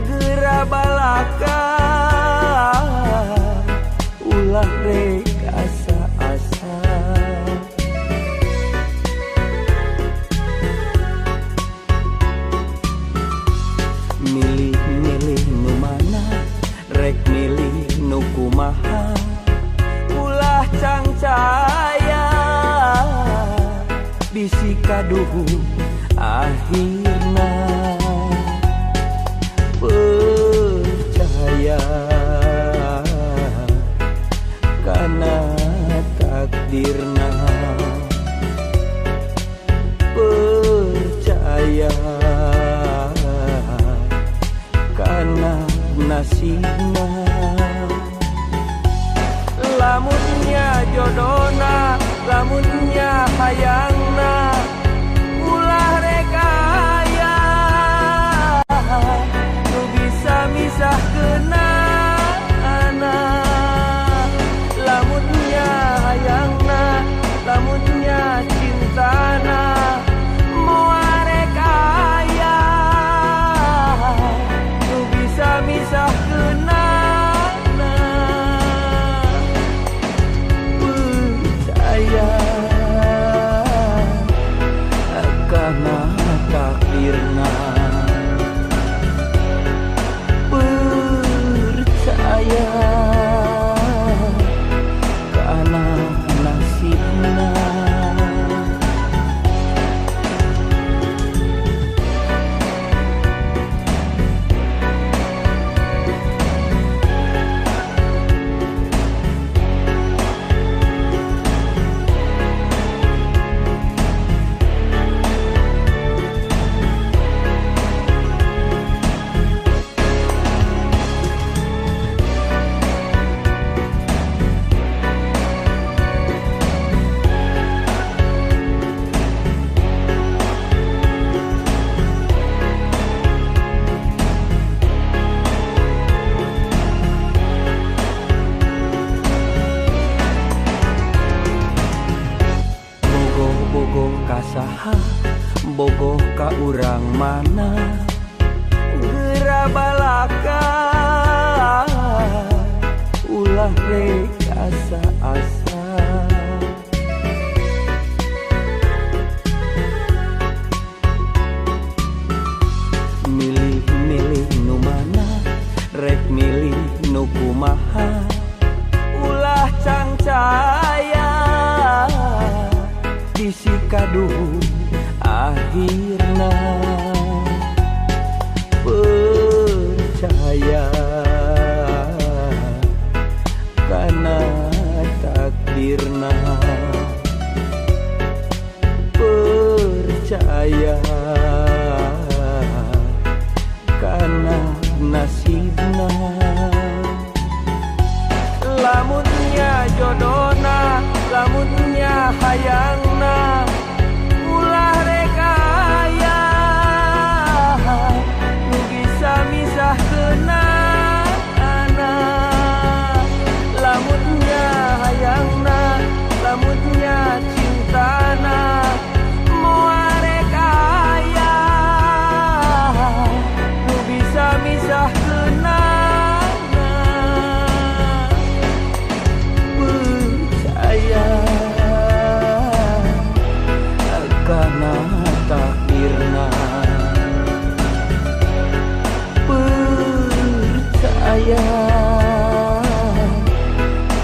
S1: geura balaka ulah rek asa-asa milih-milih nu mana rek milih nu kumaha ulah cangcaya bisi kaduhu akhirna percaya kana takdirna percaya kana nasibna lamunnya jodona lamunnya hayangna ulah rekaya nu bisa misahkeunna lamunnya hayangna lamunnya cintana moal rekaya nu bisa misahkeunna percaya kana takdirna percaya kana nasibna kasaha bogoh ka urang mana geura balaka ulah rek asa-asa milih-milih nu mana rek milih nu kumaha ulah cangcaya bisi kaduhu akhirna percaya kana takdirna percaya kana nasibna lamunnya jodona lamunnya hayangna ulah rekaya nu bisa misahkeunna lamunnya hayangna lamunnya cintana moal rekaya nu bisa misahkeunna percaya kana takdirna percaya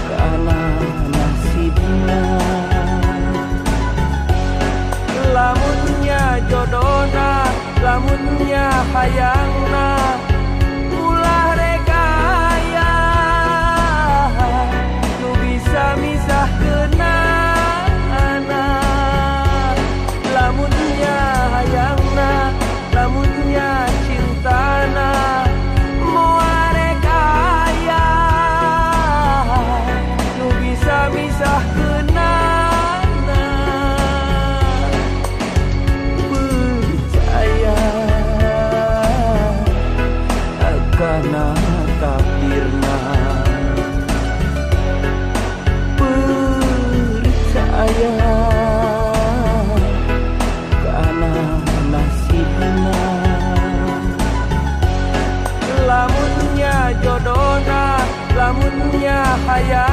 S1: kana nasibna lamunnya jodona lamunnya hayangna ulah rekaya nu bisa misahkeunna lamunnya hayangna lamunnya cintana moal rekaya nu bisa misahkeunna percaya hayang